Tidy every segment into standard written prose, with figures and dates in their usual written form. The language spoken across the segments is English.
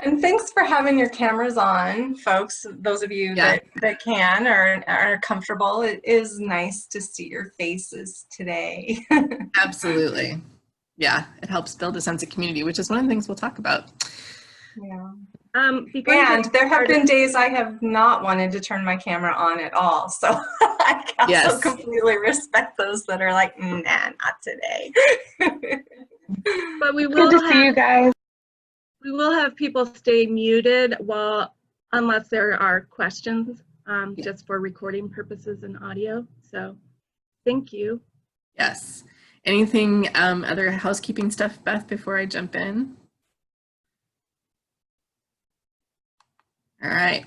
And thanks for having your cameras on, folks. Those of you Yeah, that can or are comfortable, it is nice to see your faces today. absolutely. Yeah, it helps build a sense of community, which is one of the things we'll talk about. Yeah. Before you And get there have started, been days I have not wanted to turn my camera on at all. So I also Yes. completely respect those that are like, nah, not today. but we Good to see you guys. will have people stay muted unless there are questions, just for recording purposes and audio. So thank you. Yes. Anything, other housekeeping stuff, Beth, before I jump in? All right.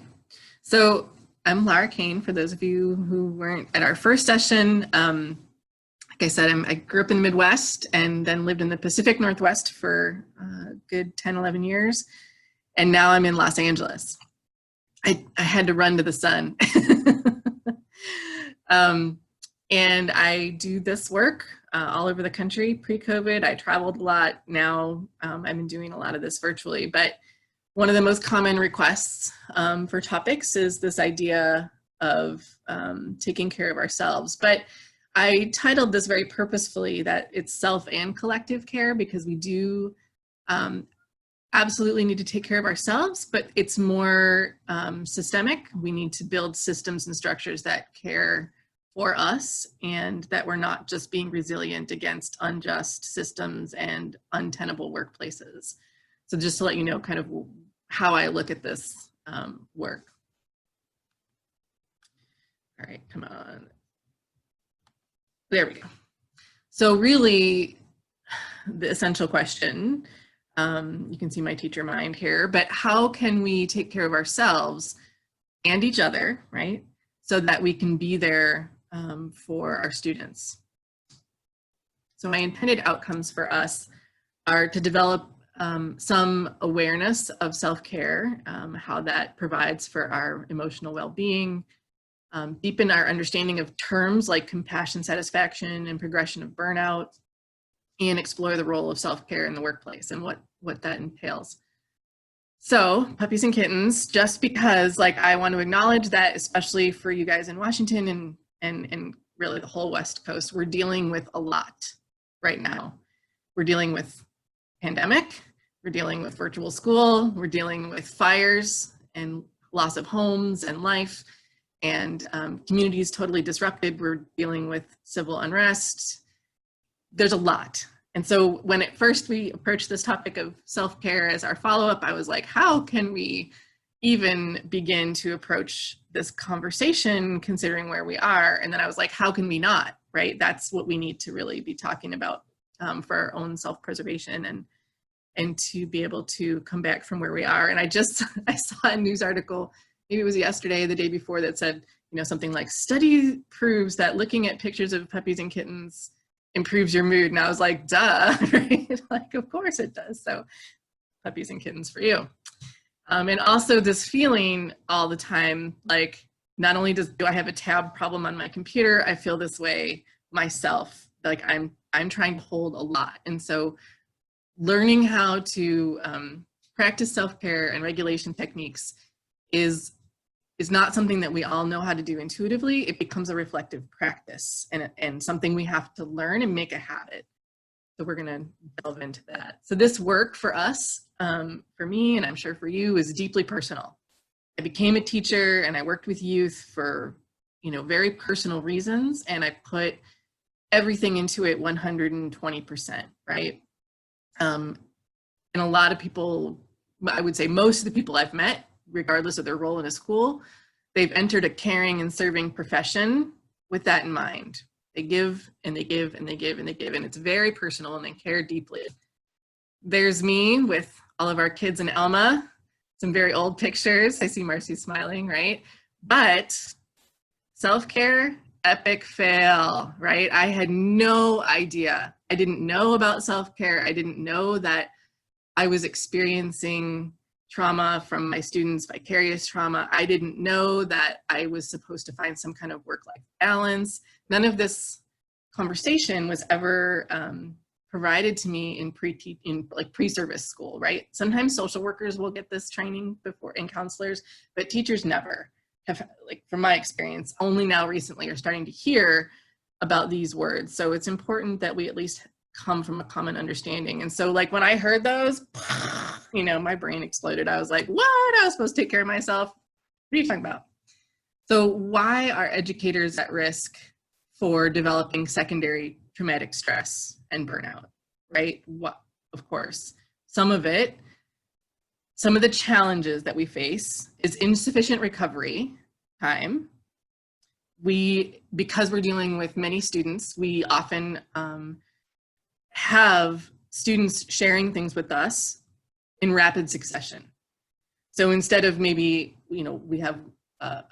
So I'm Lara Kain, for those of you who weren't at our first session. Like I said, I grew up in the Midwest and then lived in the Pacific Northwest for a good 10, 11 years. And now I'm in Los Angeles. I had to run to the sun. And I do this work all over the country. Pre-COVID, I traveled a lot. Now I've been doing a lot of this virtually. But one of the most common requests for topics is this idea of taking care of ourselves. But I titled this very purposefully that it's self and collective care, because we do absolutely need to take care of ourselves, but it's more systemic. We need to build systems and structures that care for us, and that we're not just being resilient against unjust systems and untenable workplaces. So just to let you know kind of how I look at this work. All right, come on. There we go. So really, the essential question, you can see my teacher mind here, but how can we take care of ourselves and each other, right? So that we can be there for our students. So my intended outcomes for us are to develop some awareness of self-care, how that provides for our emotional well-being, deepen our understanding of terms like compassion, satisfaction, and progression of burnout, and explore the role of self-care in the workplace and what that entails. So puppies and kittens, just because like I want to acknowledge that, especially for you guys in Washington and really the whole West Coast, we're dealing with a lot right now. We're dealing with pandemic, we're dealing with virtual school, we're dealing with fires and loss of homes and life, and communities totally disrupted. We're dealing with civil unrest. There's a lot. And so when at first we approached this topic of self-care as our follow-up, I was like, how can we even begin to approach this conversation considering where we are? And then I was like, how can we not, right? That's what we need to really be talking about for our own self-preservation and to be able to come back from where we are. And I saw a news article, maybe it was yesterday, the day before, that said, you know, something like, study proves that looking at pictures of puppies and kittens improves your mood. And I was like, duh, right? Like, of course it does. So puppies and kittens for you. And also this feeling all the time, like, not only do I have a tab problem on my computer, I feel this way myself. Like I'm trying to hold a lot. And so learning how to practice self-care and regulation techniques is not something that we all know how to do intuitively. It becomes a reflective practice and something we have to learn and make a habit. So we're gonna delve into that. So this work for us, for me, and I'm sure for you, is deeply personal. I became a teacher and I worked with youth for, you know, very personal reasons, and I put everything into it 120%, right? And a lot of people, I would say most of the people I've met, regardless of their role in a school, they've entered a caring and serving profession with that in mind. They give and they give and they give and they give, and it's very personal and they care deeply. There's me with all of our kids in Elma, some very old pictures. I see Marcy smiling, right? But self-care, epic fail, right? I had no idea. I didn't know about self-care. I didn't know that I was experiencing trauma from my students, vicarious trauma. I didn't know that I was supposed to find some kind of work-life balance. None of this conversation was ever provided to me in pre-service school, right? Sometimes social workers will get this training before, and counselors, but teachers never have, like from my experience, only now recently are starting to hear about these words. So it's important that we at least come from a common understanding. And so like when I heard those, you know, my brain exploded. I was like, what? I was supposed to take care of myself. What are you talking about? So why are educators at risk for developing secondary traumatic stress and burnout, right? What, of course, some of the challenges that we face is insufficient recovery time. Because we're dealing with many students, we often have students sharing things with us in rapid succession. So instead of maybe, you know, we have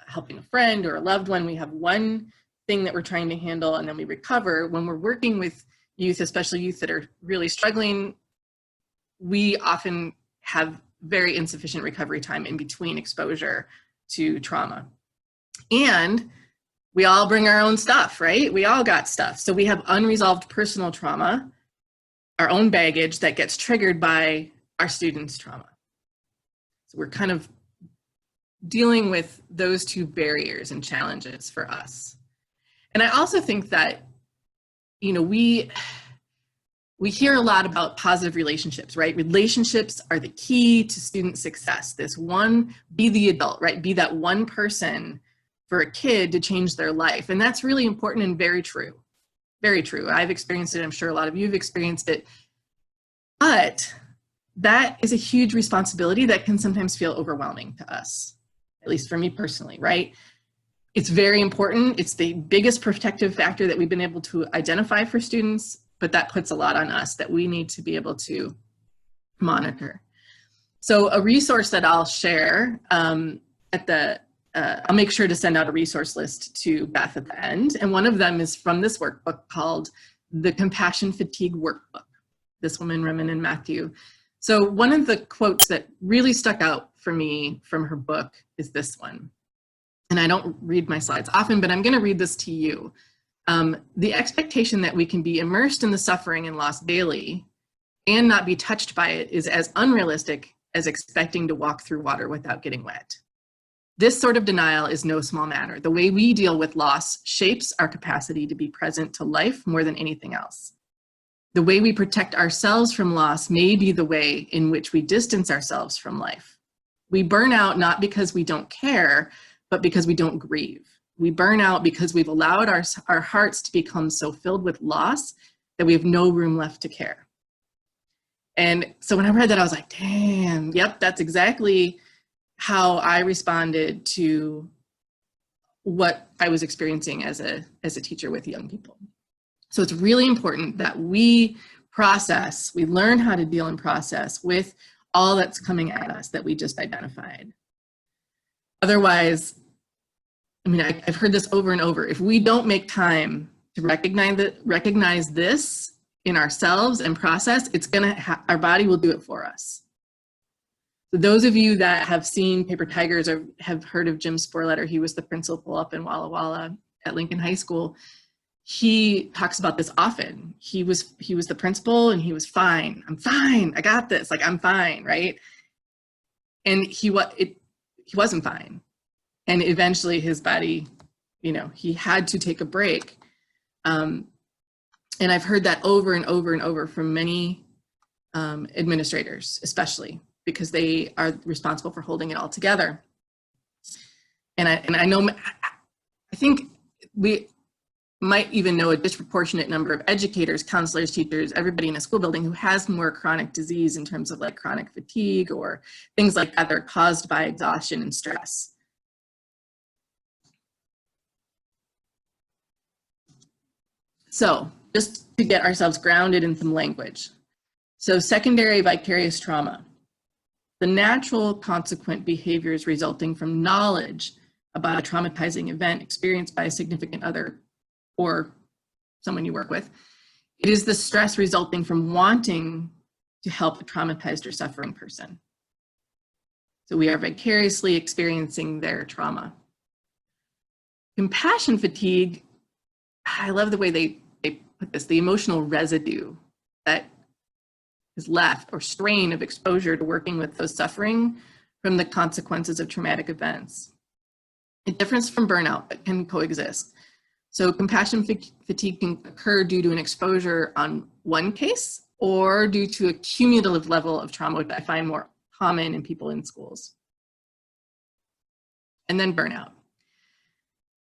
helping a friend or a loved one, we have one thing that we're trying to handle and then we recover. When we're working with youth, especially youth that are really struggling, we often have very insufficient recovery time in between exposure to trauma. And we all bring our own stuff, right? We all got stuff. So we have unresolved personal trauma, our own baggage that gets triggered by our students' trauma. So we're kind of dealing with those two barriers and challenges for us. And I also think that, you know, we hear a lot about positive relationships, right? Relationships are the key to student success. This one, be the adult, right? Be that one person for a kid to change their life. And that's really important and very true. Very true. I've experienced it. I'm sure a lot of you have experienced it. But that is a huge responsibility that can sometimes feel overwhelming to us, at least for me personally, right? It's very important. It's the biggest protective factor that we've been able to identify for students, but that puts a lot on us that we need to be able to monitor. So a resource that I'll share I'll make sure to send out a resource list to Beth at the end. And one of them is from this workbook called the Compassion Fatigue Workbook, this woman, Remen and Matthew. So one of the quotes that really stuck out for me from her book is this one. And I don't read my slides often, but I'm going to read this to you. The expectation that we can be immersed in the suffering and loss daily and not be touched by it is as unrealistic as expecting to walk through water without getting wet. This sort of denial is no small matter. The way we deal with loss shapes our capacity to be present to life more than anything else. The way we protect ourselves from loss may be the way in which we distance ourselves from life. We burn out not because we don't care, but because we don't grieve. We burn out because we've allowed our hearts to become so filled with loss that we have no room left to care. And so when I read that, I was like, damn, yep, that's exactly how I responded to what I was experiencing as a teacher with young people. So it's really important that we learn how to deal and process with all that's coming at us that we just identified. Otherwise, I mean, I've heard this over and over. If we don't make time to recognize this in ourselves and process, our body will do it for us. So those of you that have seen Paper Tigers or have heard of Jim Sporletter, he was the principal up in Walla Walla at Lincoln High School. He talks about this often. He was the principal and he was fine. I'm fine. I got this. Like, I'm fine, right? And he wasn't fine. And eventually his body, you know, he had to take a break. And I've heard that over and over and over from many administrators, especially because they are responsible for holding it all together. And I think we might even know a disproportionate number of educators, counselors, teachers, everybody in a school building who has more chronic disease in terms of like chronic fatigue or things like that that are caused by exhaustion and stress. So just to get ourselves grounded in some language. So secondary vicarious trauma, the natural consequent behaviors resulting from knowledge about a traumatizing event experienced by a significant other or someone you work with. It is the stress resulting from wanting to help a traumatized or suffering person. So we are vicariously experiencing their trauma. Compassion fatigue, I love the way they put this, the emotional residue that is left, or strain of exposure to working with those suffering from the consequences of traumatic events. It differs from burnout, but can coexist. So compassion fatigue can occur due to an exposure on one case or due to a cumulative level of trauma, which I find more common in people in schools. And then burnout.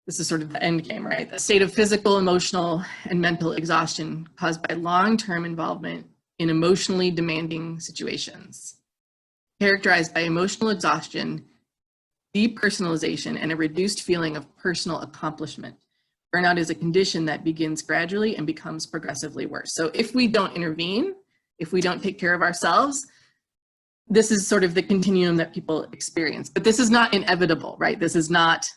This is sort of the end game, right? A state of physical, emotional, and mental exhaustion caused by long-term involvement in emotionally demanding situations, characterized by emotional exhaustion, depersonalization, and a reduced feeling of personal accomplishment. Burnout is a condition that begins gradually and becomes progressively worse. So if we don't intervene, if we don't take care of ourselves, this is sort of the continuum that people experience. But this is not inevitable, right? This is not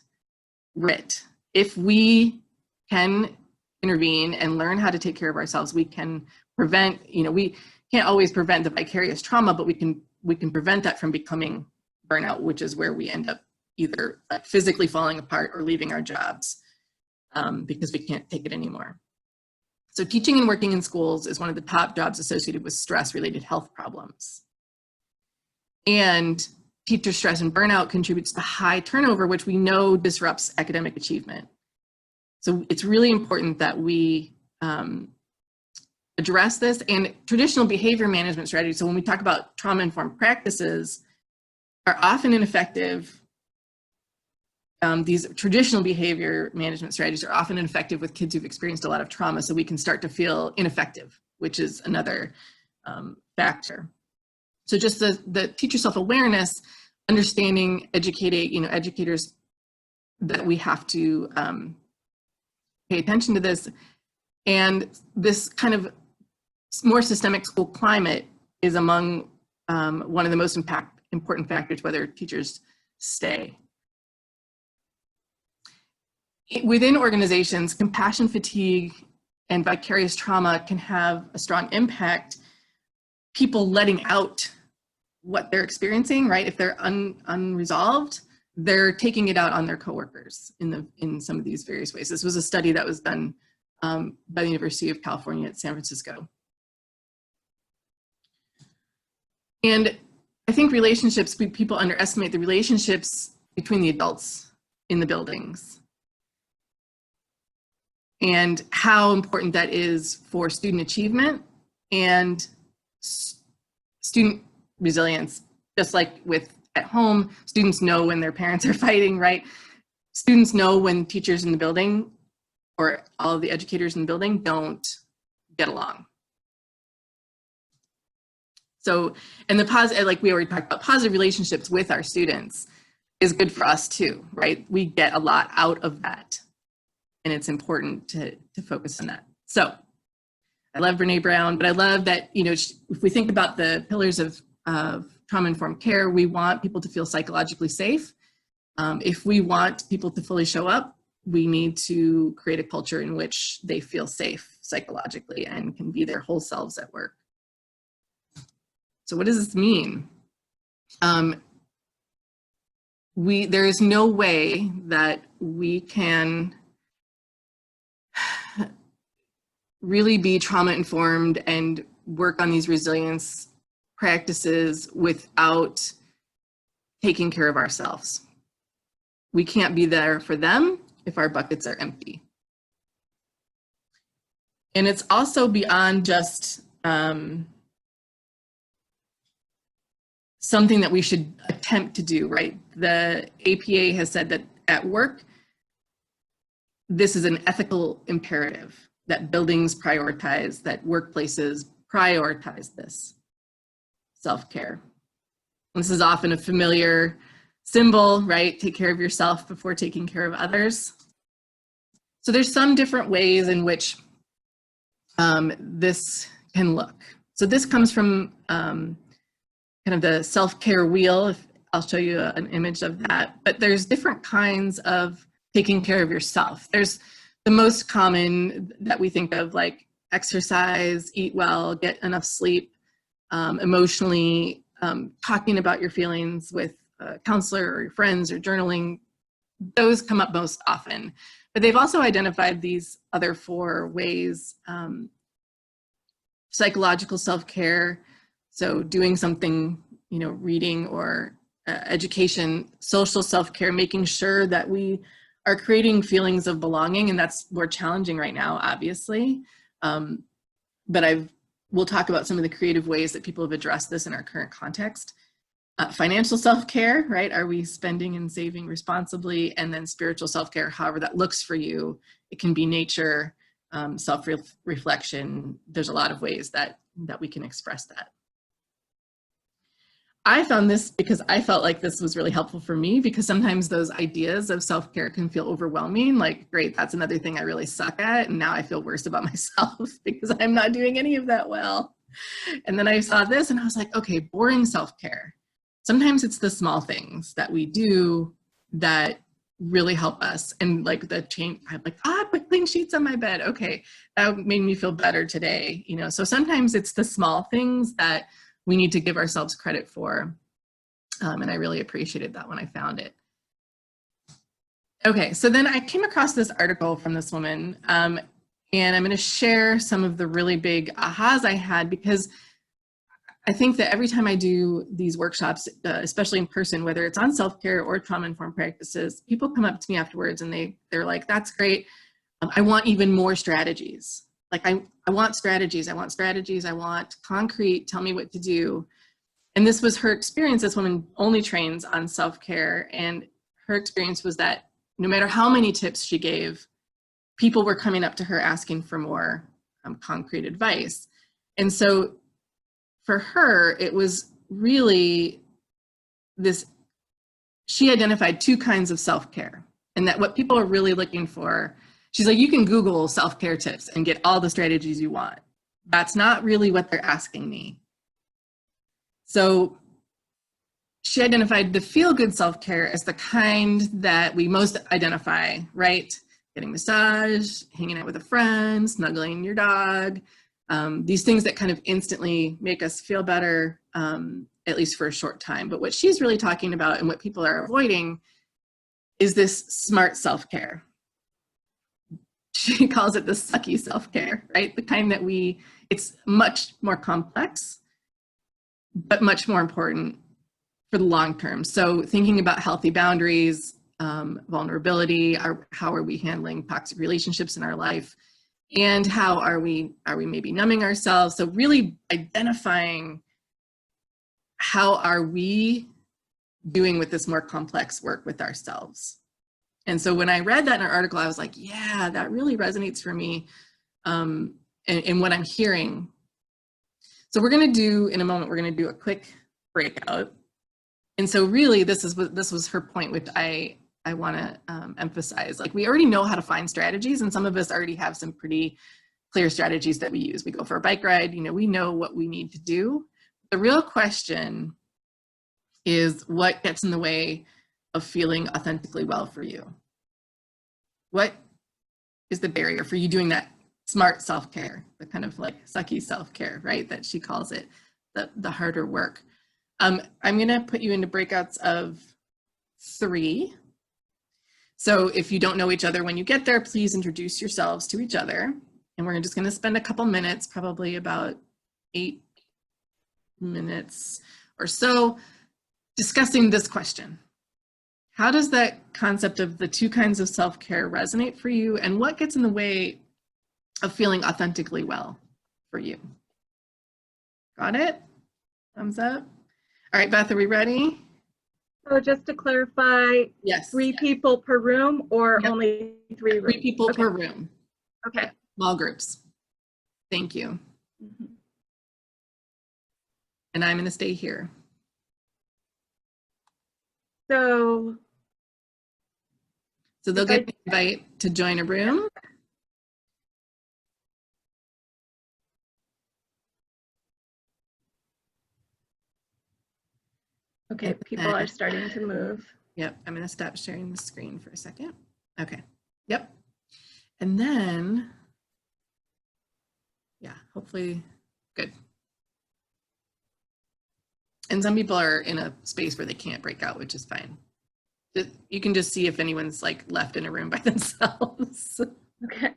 writ. If we can intervene and learn how to take care of ourselves, we can prevent, we can't always prevent the vicarious trauma, but we can prevent that from becoming burnout, which is where we end up either physically falling apart or leaving our jobs because we can't take it anymore. So teaching and working in schools is one of the top jobs associated with stress-related health problems. And teacher stress and burnout contributes to high turnover, which we know disrupts academic achievement. So it's really important that we address this, and traditional behavior management strategies. So when we talk about trauma-informed practices, are often ineffective. These traditional behavior management strategies are often ineffective with kids who've experienced a lot of trauma, so we can start to feel ineffective, which is another factor. So just the teacher self-awareness, understanding, educators, that we have to pay attention to this. And this kind of more systemic school climate is among one of the most important factors whether teachers stay. Within organizations, compassion fatigue and vicarious trauma can have a strong impact. People letting out what they're experiencing, right? If they're unresolved, they're taking it out on their coworkers in some of these various ways. This was a study that was done by the University of California at San Francisco. And I think people underestimate the relationships between the adults in the buildings and how important that is for student achievement and student resilience. Just like at home, students know when their parents are fighting, right? Students know when teachers in the building or all of the educators in the building don't get along. So, and like we already talked about, positive relationships with our students is good for us too, right? We get a lot out of that, and it's important to focus on that. So, I love Brene Brown, but I love that, if we think about the pillars of trauma-informed care, we want people to feel psychologically safe. If we want people to fully show up, we need to create a culture in which they feel safe psychologically and can be their whole selves at work. So what does this mean? There is no way that we can really be trauma-informed and work on these resilience practices without taking care of ourselves. We can't be there for them if our buckets are empty. And it's also beyond just something that we should attempt to do, right? The APA has said that at work, this is an ethical imperative that buildings prioritize, that workplaces prioritize this self-care. This is often a familiar symbol, right? Take care of yourself before taking care of others. So there's some different ways in which this can look. So this comes from kind of the self-care wheel. I'll show you an image of that, but there's different kinds of taking care of yourself. There's the most common that we think of, like exercise, eat well, get enough sleep, emotionally, talking about your feelings with a counselor or your friends, or journaling. Those come up most often, but they've also identified these other 4 ways, psychological self-care, so doing something, you know, reading or education, social self-care, making sure that we are creating feelings of belonging, and that's more challenging right now, obviously. But we'll talk about some of the creative ways that people have addressed this in our current context. Financial self-care, right? Are we spending and saving responsibly? And then spiritual self-care, however that looks for you. It can be nature, self-reflection. There's a lot of ways that we can express that. I found this because I felt like this was really helpful for me, because sometimes those ideas of self-care can feel overwhelming. Like, great, that's another thing I really suck at. And now I feel worse about myself because I'm not doing any of that well. And then I saw this and I was like, okay, boring self-care. Sometimes it's the small things that we do that really help us. And like the change, I'm like, I put clean sheets on my bed. Okay, that made me feel better today. You know, so sometimes it's the small things that we need to give ourselves credit for. And I really appreciated that when I found it. Okay, so then I came across this article from this woman, and I'm going to share some of the really big ahas I had, because I think that every time I do these workshops, especially in person, whether it's on self-care or trauma-informed practices, people come up to me afterwards and they're like, that's great. I want even more strategies. Like I want strategies, I want strategies, I want concrete, tell me what to do. And this was her experience. This woman only trains on self-care, and her experience was that no matter how many tips she gave, people were coming up to her asking for more concrete advice. And so for her, it was really this, she identified two kinds of self-care, and that what people are really looking for, she's like, you can Google self-care tips and get all the strategies you want. That's not really what they're asking me. So she identified the feel-good self-care as the kind that we most identify, right? Getting massage, hanging out with a friend, snuggling your dog, these things that kind of instantly make us feel better, at least for a short time. But what she's really talking about and what people are avoiding is this smart self-care. She calls it the sucky self-care, right? The kind that it's much more complex, but much more important for the long term. So thinking about healthy boundaries, vulnerability, how are we handling toxic relationships in our life, and how are we maybe numbing ourselves? So really identifying how are we doing with this more complex work with ourselves. And so when I read that in an article, I was like, yeah, that really resonates for me in what I'm hearing. So we're going to do, in a moment, we're going to do a quick breakout. And so really this was her point, which I want to emphasize. Like, we already know how to find strategies, and some of us already have some pretty clear strategies that we use. We go for a bike ride, you know, we know what we need to do. The real question is, what gets in the way of feeling authentically well for you? What is the barrier for you doing that smart self-care, the kind of like sucky self-care, right, that she calls it, the harder work? I'm going to put you into breakouts of 3. So if you don't know each other when you get there, please introduce yourselves to each other. And we're just going to spend a couple minutes, probably about 8 minutes or so, discussing this question. How does that concept of the two kinds of self-care resonate for you, and what gets in the way of feeling authentically well for you? Got it? Thumbs up. All right, Beth, are we ready? So just to clarify, Yes. 3 people per room, or Yep. only 3 rooms? 3 people per room. Okay. Small groups. Thank you. Mm-hmm. And I'm going to stay here. So they'll get an invite to join a room. Okay, people are starting to move. Yep, I'm going to stop sharing the screen for a second. Okay, yep. And then, yeah, hopefully, good. And some people are in a space where they can't break out, which is fine. You can just see if anyone's like left in a room by themselves. Okay.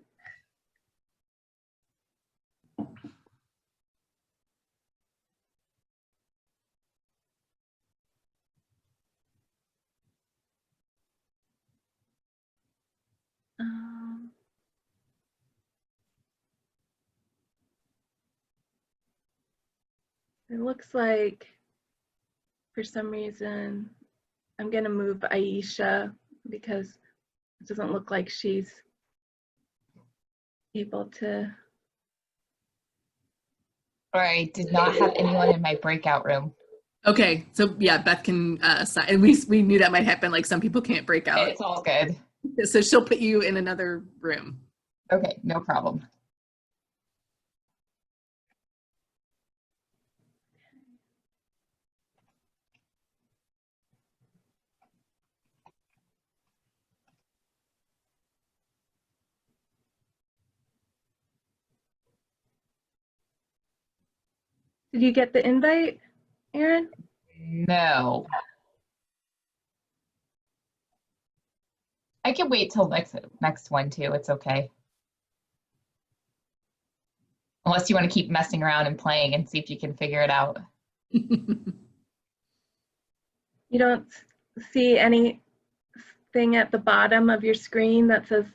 It looks like for some reason I'm going to move Aisha because it doesn't look like she's able to. Or I did not have anyone in my breakout room. Okay, so yeah, Beth can sign. And we knew that might happen. Like some people can't break out. It's all good. So she'll put you in another room. Okay, no problem. Did you get the invite, Erin? No. I can wait till next one too. It's okay. Unless you want to keep messing around and playing and see if you can figure it out. You don't see anything at the bottom of your screen that says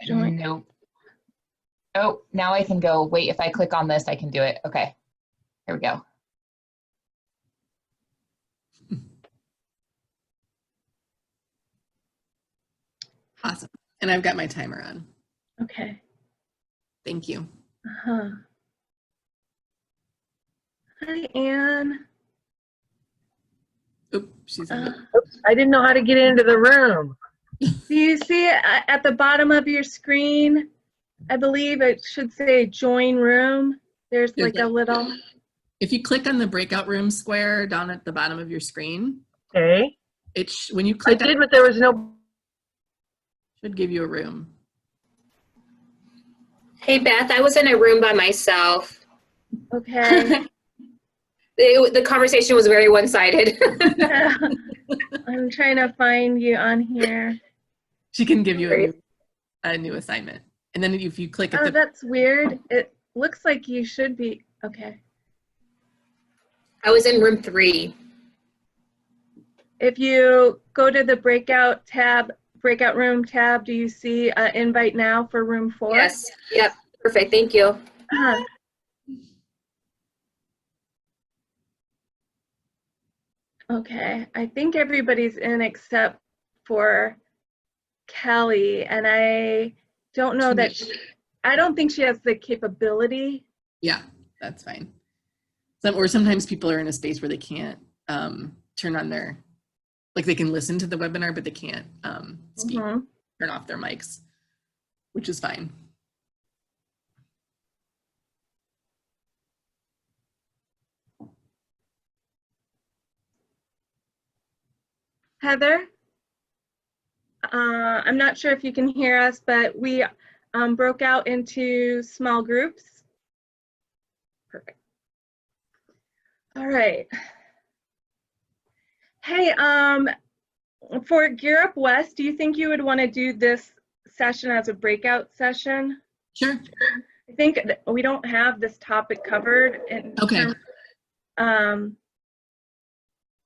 join? Nope. Oh, now I can go. Wait, if I click on this, I can do it. Okay. Here we go. Awesome. And I've got my timer on. Okay. Thank you. Uh-huh. Hi, Anne. Oop, she's in the I didn't know how to get into the room. Do you see it at the bottom of your screen? I believe it should say join room. There's like a little. If you click on the breakout room square down at the bottom of your screen, Okay. when you I click on did, but there was no. it, should give you a room. Hey Beth, I was in a room by myself. Okay. The conversation was very one-sided. I'm trying to find you on here. She can give you a new assignment. And then if you click at Oh, the that's weird. It looks like you should be. Okay. I was in room 3. If you go to the breakout room tab, do you see invite now for room 4? Yes. Yep. Perfect. Thank you. Uh-huh. Okay, I think everybody's in except for Kelly, and I don't know that I don't think she has the capability. Yeah, that's fine. Or sometimes people are in a space where they can't turn on their, like they can listen to the webinar, but they can't speak, turn off their mics, which is fine. Heather, I'm not sure if you can hear us, but we broke out into small groups. Perfect. All right. Hey, for Gear Up West, do you think you would want to do this session as a breakout session? Sure. I think we don't have this topic covered in terms,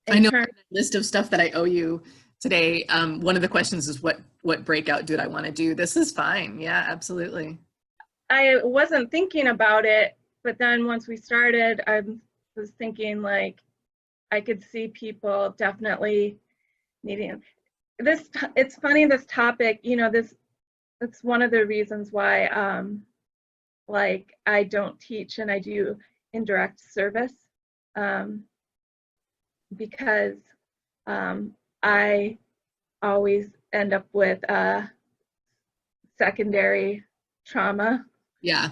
I know the list of stuff that I owe you today. One of the questions is what breakout did I want to do? This is fine. Yeah, absolutely. I wasn't thinking about it, but then once we started, I was thinking like I could see people definitely needing this. It's funny, this topic, you know, it's one of the reasons why like I don't teach and I do indirect service, because I always end up with secondary trauma. Yeah.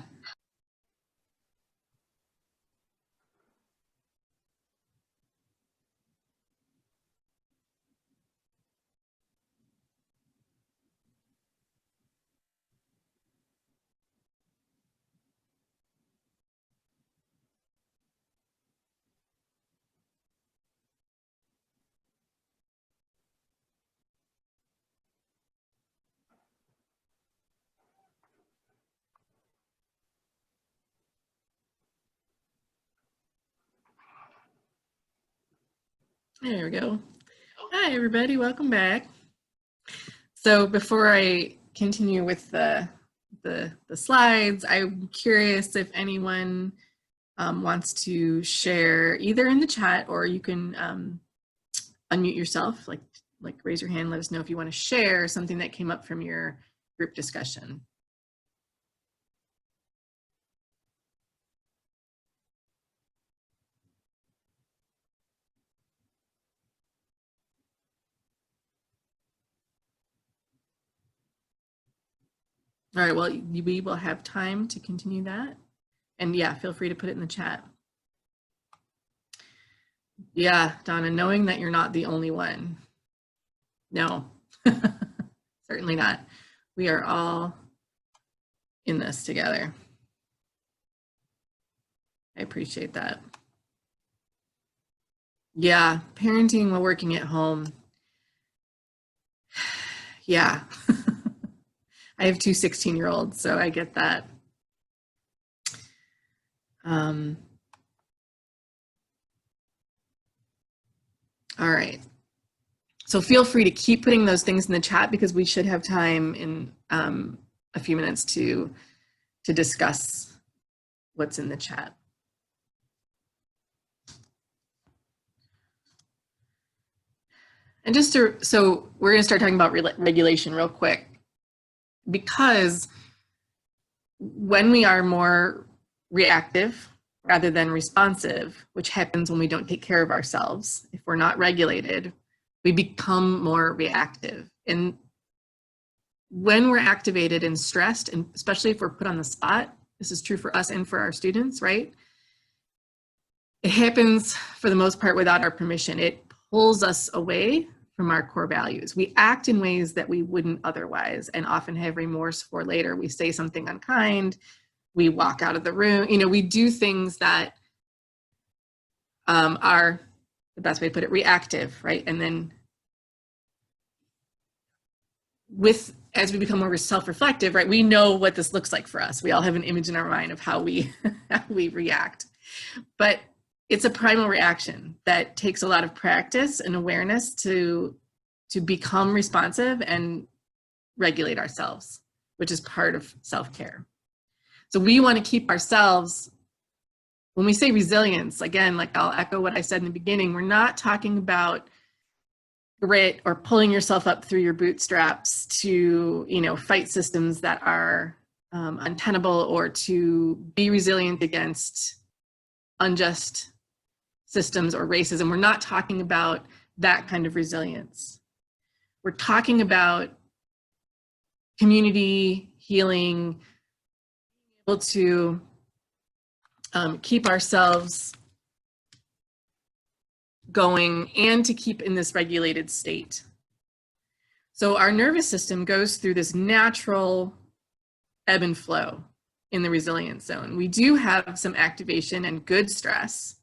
There we go. Hi, everybody. Welcome back. So before I continue with the slides, I'm curious if anyone wants to share either in the chat, or you can unmute yourself, like raise your hand, let us know if you want to share something that came up from your group discussion. All right, well, we will have time to continue that. And yeah, feel free to put it in the chat. Yeah, Donna, knowing that you're not the only one. No, certainly not. We are all in this together. I appreciate that. Yeah, parenting while working at home. Yeah. I have two 16-year-olds, so I get that. All right. So feel free to keep putting those things in the chat, because we should have time in a few minutes to discuss what's in the chat. And just to, so we're going to start talking about regulation real quick, because when we are more reactive rather than responsive, which happens when we don't take care of ourselves, if we're not regulated, we become more reactive. And when we're activated and stressed, and especially if we're put on the spot, this is true for us and for our students, right? It happens for the most part without our permission. It pulls us away from our core values. We act in ways that we wouldn't otherwise, and often have remorse for later. We say something unkind, we walk out of the room, you know, we do things that are, the best way to put it, reactive, right? And then as we become more self-reflective, right, we know what this looks like for us. We all have an image in our mind of how we react. But it's a primal reaction that takes a lot of practice and awareness to become responsive and regulate ourselves, which is part of self-care. So we want to keep ourselves, when we say resilience, again, like I'll echo what I said in the beginning, we're not talking about grit or pulling yourself up through your bootstraps to, you know, fight systems that are untenable, or to be resilient against unjust systems or racism. We're not talking about that kind of resilience. We're talking about community healing, able to keep ourselves going and to keep in this regulated state. So our nervous system goes through this natural ebb and flow in the resilience zone. We do have some activation and good stress,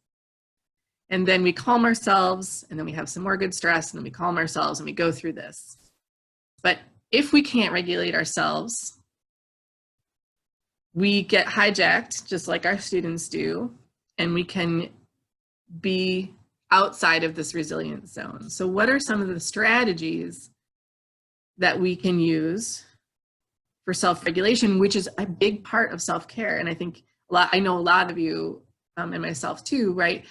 and then we calm ourselves, and then we have some more good stress, and then we calm ourselves, and we go through this. But if we can't regulate ourselves, we get hijacked, just like our students do, and we can be outside of this resilience zone. So what are some of the strategies that we can use for self-regulation, which is a big part of self-care? And I think I know a lot of you, and myself too, right?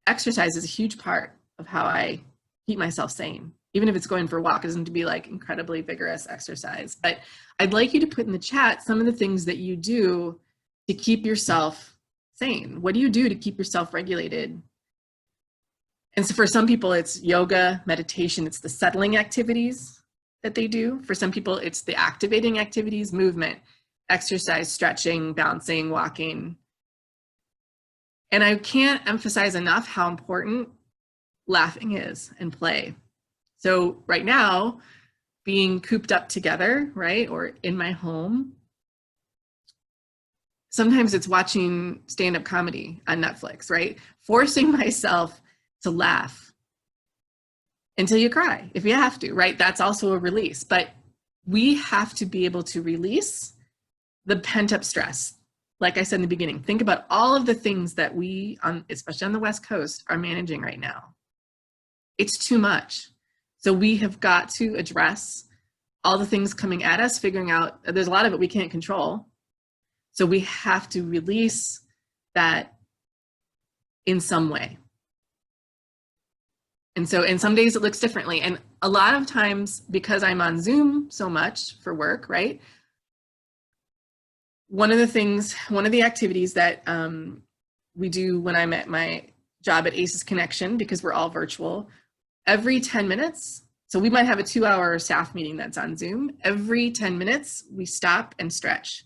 Exercise is a huge part of how I keep myself sane. Even if it's going for a walk, it doesn't have to be like incredibly vigorous exercise. But I'd like you to put in the chat some of the things that you do to keep yourself sane. What do you do to keep yourself regulated? And so for some people, it's yoga, meditation, it's the settling activities that they do. For some people, it's the activating activities, movement, exercise, stretching, bouncing, walking. And I can't emphasize enough how important laughing is and play. So right now, being cooped up together, right, or in my home, sometimes it's watching stand-up comedy on Netflix, right? Forcing myself to laugh until you cry, if you have to, right? That's also a release. But we have to be able to release the pent-up stress. Like I said in the beginning, think about all of the things that we, especially on the West Coast, are managing right now. It's too much. So we have got to address all the things coming at us, figuring out there's a lot of it we can't control. So we have to release that in some way. And so, in some days it looks differently. And a lot of times, because I'm on Zoom so much for work, right? One of the activities that we do when I'm at my job at ACES Connection, because we're all virtual, every 10 minutes, so we might have a 2-hour staff meeting that's on Zoom. Every 10 minutes, we stop and stretch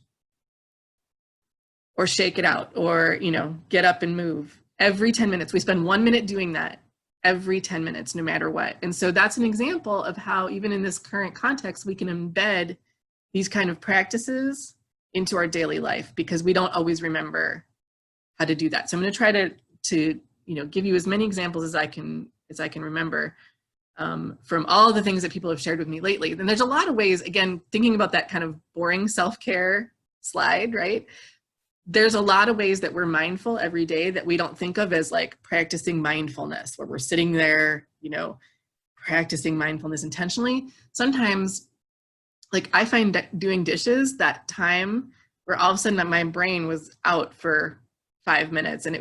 or shake it out or, get up and move. Every 10 minutes, we spend 1 minute doing that every 10 minutes, no matter what. And so that's an example of how, even in this current context, we can embed these kind of practices into our daily life, because we don't always remember how to do that. So I'm going to try to give you as many examples as I can remember from all the things that people have shared with me lately. And there's a lot of ways, again, thinking about that kind of boring self-care slide, right? There's a lot of ways that we're mindful every day that we don't think of as like practicing mindfulness, where we're sitting there, practicing mindfulness intentionally. Sometimes, like, I find that doing dishes, that time where all of a sudden my brain was out for 5 minutes and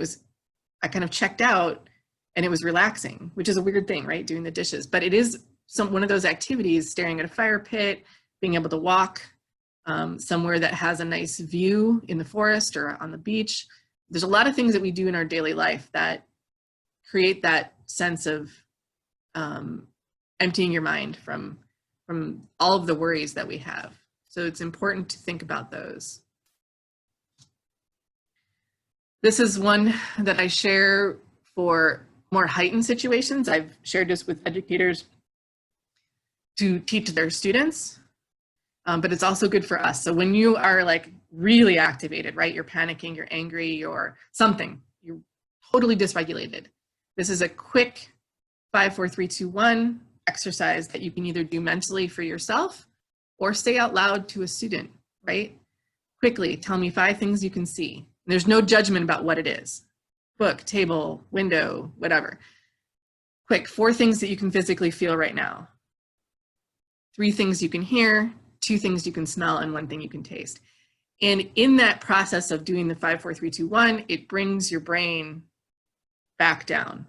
I kind of checked out and it was relaxing, which is a weird thing, right? Doing the dishes, but it is one of those activities, staring at a fire pit, being able to walk somewhere that has a nice view in the forest or on the beach. There's a lot of things that we do in our daily life that create that sense of emptying your mind from all of the worries that we have. So it's important to think about those. This is one that I share for more heightened situations. I've shared this with educators to teach their students, but it's also good for us. So when you are like really activated, right? You're panicking, you're angry, you're something, you're totally dysregulated. This is a quick 5, 4, 3, 2, 1 exercise that you can either do mentally for yourself or say out loud to a student, right? Quickly, tell me 5 things you can see. There's no judgment about what it is. Book, table, window, whatever. Quick, 4 things that you can physically feel right now. 3 things you can hear, 2 things you can smell, and 1 thing you can taste. And in that process of doing the 5, 4, 3, 2, 1, it brings your brain back down.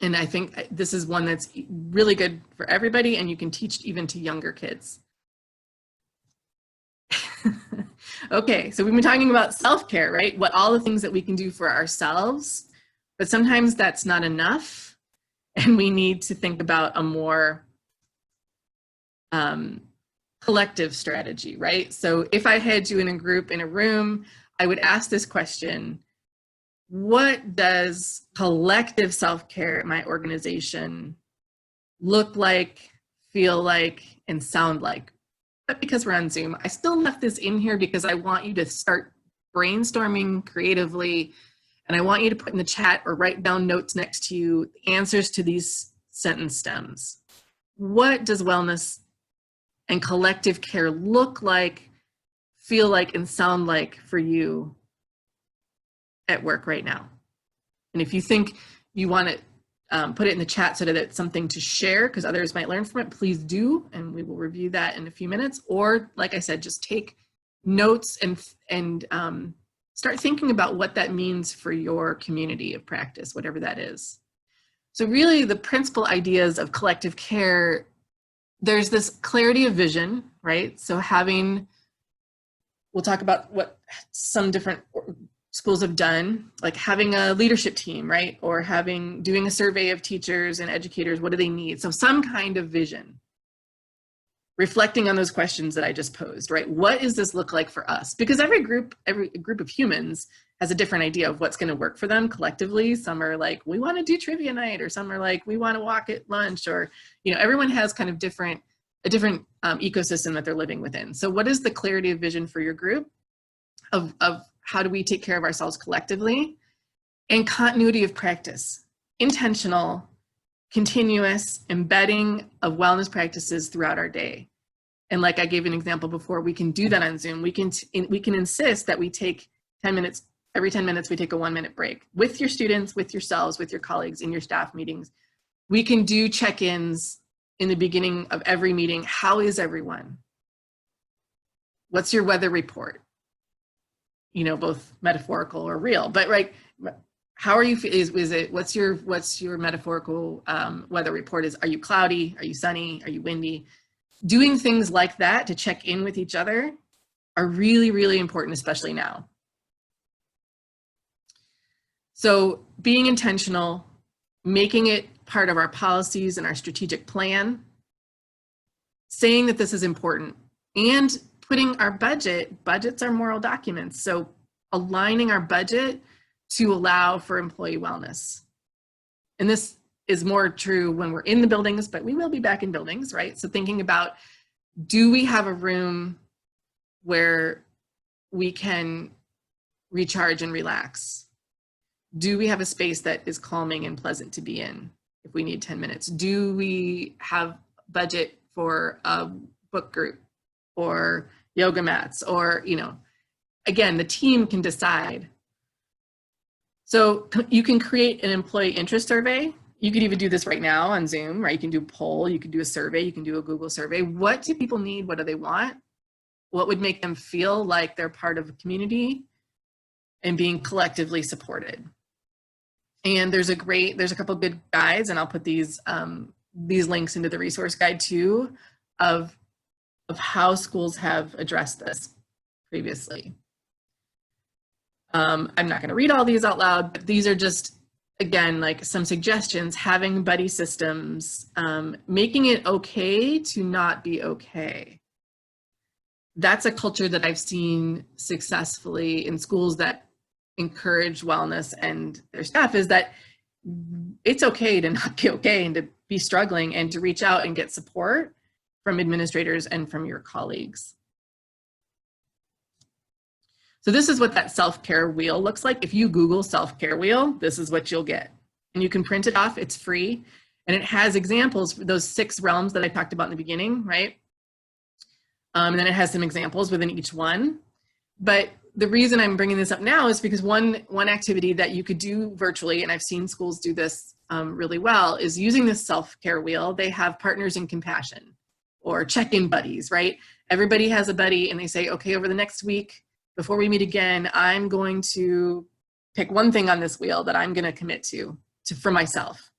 And I think this is one that's really good for everybody, and you can teach even to younger kids. Okay, so we've been talking about self-care, right? What all the things that we can do for ourselves, but sometimes that's not enough, and we need to think about a more collective strategy, right? So if I had you in a group, in a room, I would ask this question: what does collective self-care at my organization look like, feel like, and sound like? But because we're on Zoom, I still left this in here because I want you to start brainstorming creatively, and I want you to put in the chat or write down notes next to you answers to these sentence stems. What does wellness and collective care look like, feel like, and sound like for you at work right now? And if you think you want to put it in the chat so that it's something to share because others might learn from it, please do, and we will review that in a few minutes. Or, like I said, just take notes and start thinking about what that means for your community of practice, whatever that is. So really, the principal ideas of collective care, there's this clarity of vision, right? So we'll talk about what some different schools have done, like having a leadership team, right? Or doing a survey of teachers and educators, what do they need? So some kind of vision, reflecting on those questions that I just posed, right? What does this look like for us? Because every group of humans has a different idea of what's gonna work for them collectively. Some are like, we wanna do trivia night, or some are like, we wanna walk at lunch, or, everyone has kind of a different ecosystem that they're living within. So what is the clarity of vision for your group of how do we take care of ourselves collectively? And continuity of practice, intentional, continuous embedding of wellness practices throughout our day. And like I gave an example before, we can do that on Zoom. We can insist that we take 10 minutes, every 10 minutes we take a 1-minute break with your students, with yourselves, with your colleagues in your staff meetings. We can do check-ins in the beginning of every meeting. How is everyone? What's your weather report? you know, both metaphorical or real. But right, how are you? Is it what's your metaphorical weather report? Are you cloudy? Are you sunny? Are you windy? Doing things like that to check in with each other are really, really important, especially now. So being intentional, making it part of our policies and our strategic plan, saying that this is important, and putting our budgets are moral documents. So aligning our budget to allow for employee wellness. And this is more true when we're in the buildings, but we will be back in buildings, right? So thinking about, do we have a room where we can recharge and relax? Do we have a space that is calming and pleasant to be in if we need 10 minutes? Do we have budget for a book group or yoga mats, or, you know, again, the team can decide. So you can create an employee interest survey. You could even do this right now on Zoom, right? You can do a poll, you can do a survey, you can do a Google survey. What do people need? What do they want? What would make them feel like they're part of a community and being collectively supported? And there's a couple of good guides, and I'll put these links into the resource guide too, of how schools have addressed this previously. I'm not going to read all these out loud, but these are just, again, like some suggestions. Having buddy systems, making it okay to not be okay. That's a culture that I've seen successfully in schools that encourage wellness and their staff, is that it's okay to not be okay and to be struggling, and to reach out and get support from administrators and from your colleagues. So this is what that self-care wheel looks like. If you Google self-care wheel, this is what you'll get. And you can print it off, it's free. And it has examples for those 6 realms that I talked about in the beginning, right? And then it has some examples within each one. But the reason I'm bringing this up now is because one activity that you could do virtually, and I've seen schools do this really well, is using this self-care wheel. They have partners in compassion or check-in buddies, right? Everybody has a buddy, and they say, okay, over the next week, before we meet again, I'm going to pick one thing on this wheel that I'm going to commit to for myself.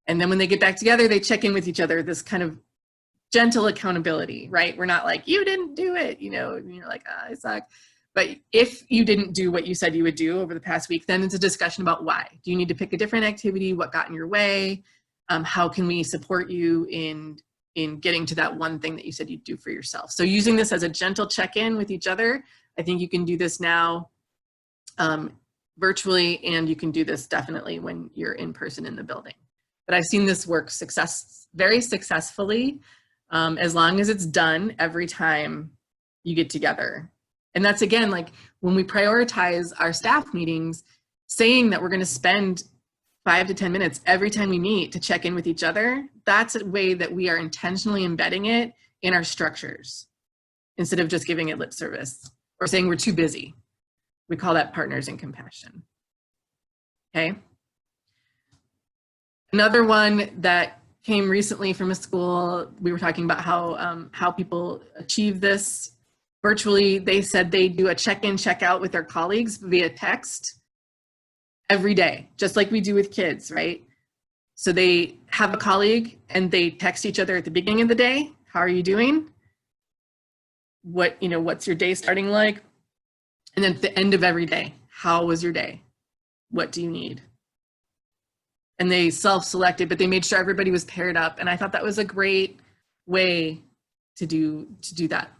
And then when they get back together, they check in with each other, this kind of gentle accountability, right? We're not like, you didn't do it, you know, and you're like, I suck. But if you didn't do what you said you would do over the past week, then it's a discussion about why. Do you need to pick a different activity? What got in your way? How can we support you in getting to that one thing that you said you'd do for yourself? So using this as a gentle check-in with each other, I think you can do this now virtually, and you can do this definitely when you're in person in the building. But I've seen this work very successfully, as long as it's done every time you get together. And that's, again, like when we prioritize our staff meetings, saying that we're going to spend 5 to 10 minutes every time we meet to check in with each other, that's a way that we are intentionally embedding it in our structures instead of just giving it lip service or saying we're too busy. We call that partners in compassion. Okay. Another one that came recently from a school, we were talking about how people achieve this virtually. They said they do a check-in, check-out with their colleagues via text every day, just like we do with kids, right? So they have a colleague and they text each other at the beginning of the day. How are you doing? What's your day starting like? And then at the end of every day, how was your day? What do you need? And they self-selected, but they made sure everybody was paired up. And I thought that was a great way to do that.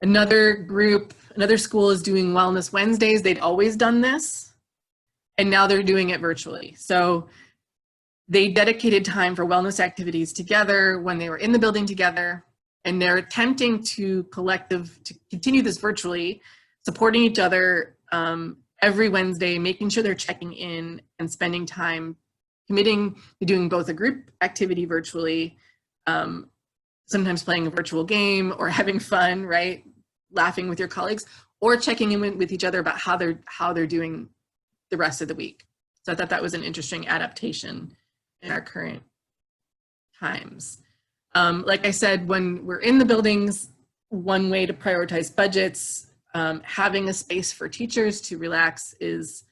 Another school is doing Wellness Wednesdays. They'd always done this, and now they're doing it virtually. So they dedicated time for wellness activities together when they were in the building together, and they're attempting to continue this virtually, supporting each other every Wednesday, making sure they're checking in and spending time, committing to doing both a group activity virtually, sometimes playing a virtual game or having fun, right? Laughing with your colleagues, or checking in with each other about how they're doing the rest of the week. So I thought that was an interesting adaptation in our current times. Like I said, when we're in the buildings, one way to prioritize budgets having a space for teachers to relax is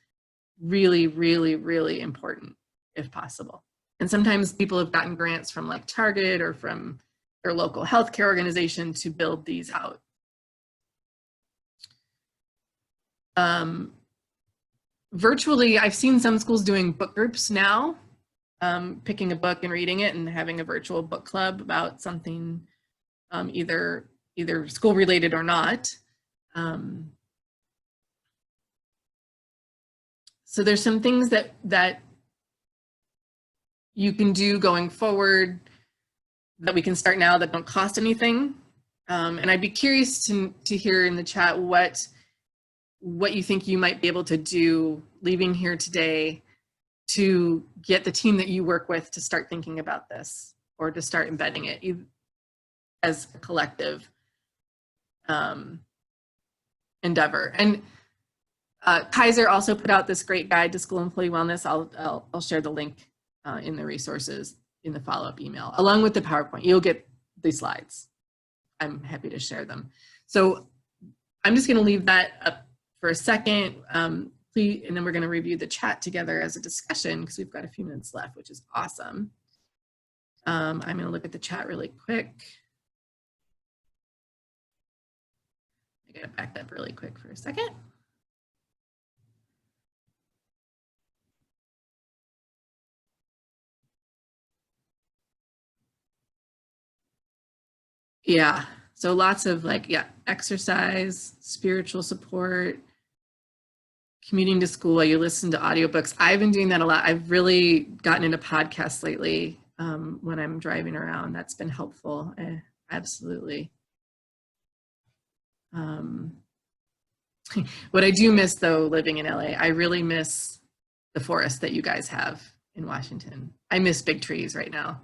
really, really, really important if possible. And sometimes people have gotten grants from like Target or from their local healthcare organization to build these out. Virtually, I've seen some schools doing book groups now, picking a book and reading it and having a virtual book club about something either school related or not. So there's some things that you can do going forward that we can start now that don't cost anything. And I'd be curious to hear in the chat what you think you might be able to do leaving here today to get the team that you work with to start thinking about this or to start embedding it as a collective endeavor. And Kaiser also put out this great guide to school employee wellness. I'll share the link in the resources in the follow-up email, along with the PowerPoint. You'll get the slides. I'm happy to share them. So I'm just gonna leave that up for a second, please, and then we're gonna review the chat together as a discussion because we've got a few minutes left, which is awesome. I'm gonna look at the chat really quick. I gotta back up really quick for a second. Yeah, so lots of like, yeah, exercise, spiritual support, commuting to school while you listen to audiobooks. I've been doing that a lot. I've really gotten into podcasts lately when I'm driving around. That's been helpful, absolutely. What I do miss though, living in LA, I really miss the forest that you guys have in Washington. I miss big trees right now,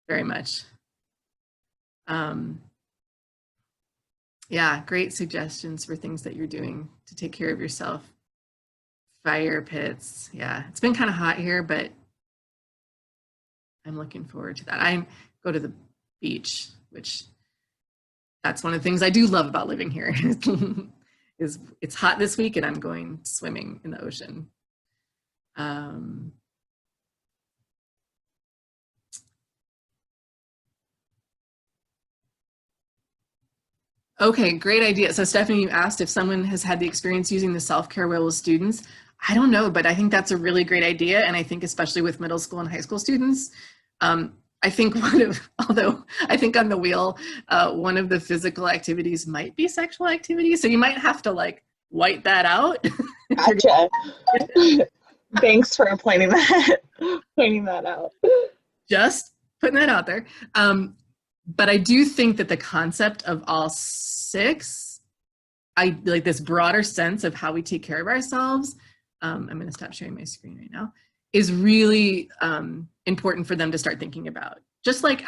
very much. Yeah, great suggestions for things that you're doing to take care of yourself. Fire pits, yeah, it's been kind of hot here, but I'm looking forward to that. I go to the beach, which that's one of the things I do love about living here. Is it's hot this week and I'm going swimming in the ocean. Okay, great idea. So Stephanie, you asked if someone has had the experience using the self-care wheel with students. I don't know, but I think that's a really great idea. And I think especially with middle school and high school students, I think although I think on the wheel, one of the physical activities might be sexual activity. So you might have to like white that out. Gotcha. Thanks for pointing that out. Just putting that out there. But I do think that the concept of all six, I like this broader sense of how we take care of ourselves. I'm going to stop sharing my screen right now, is really important for them to start thinking about. Just like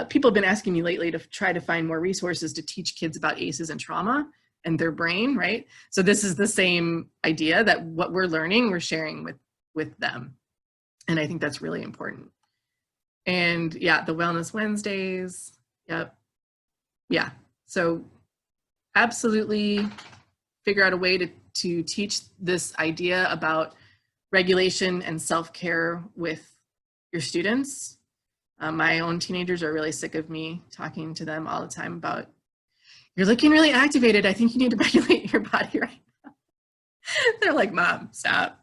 people have been asking me lately to try to find more resources to teach kids about ACEs and trauma and their brain, right? So this is the same idea that what we're learning, we're sharing with them. And I think that's really important. And yeah, the Wellness Wednesdays, yep. Yeah, so absolutely figure out a way to teach this idea about regulation and self-care with your students. My own teenagers are really sick of me talking to them all the time about, you're looking really activated. I think you need to regulate your body right now. They're like, Mom, stop.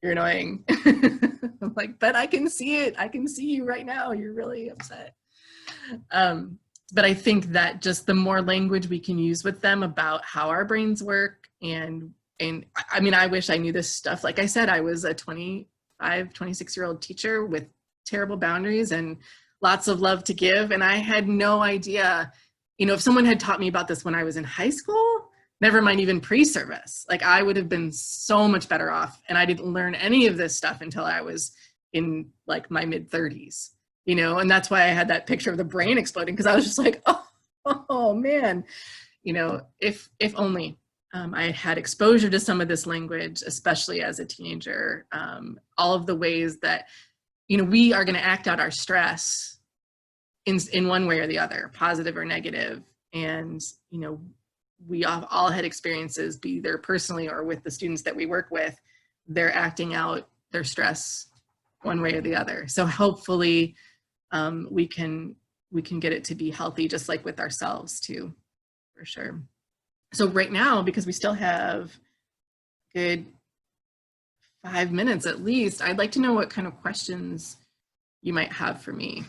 You're annoying. I'm like, but I can see it. I can see you right now. You're really upset. But I think that just the more language we can use with them about how our brains work, and I mean, I wish I knew this stuff. Like I said, I was a 26-year-old teacher with terrible boundaries and lots of love to give. And I had no idea, you know, if someone had taught me about this when I was in high school, never mind even pre-service, like I would have been so much better off. And I didn't learn any of this stuff until I was in like my mid-30s, you know, and that's why I had that picture of the brain exploding, because I was just like, oh man, you know, if only I had had exposure to some of this language, especially as a teenager, all of the ways that, you know, we are going to act out our stress in one way or the other, positive or negative. And, you know, we all had experiences, be either personally or with the students that we work with, they're acting out their stress one way or the other. So hopefully we can get it to be healthy, just like with ourselves too, for sure. So right now, because we still have good 5 minutes at least, I'd like to know what kind of questions you might have for me.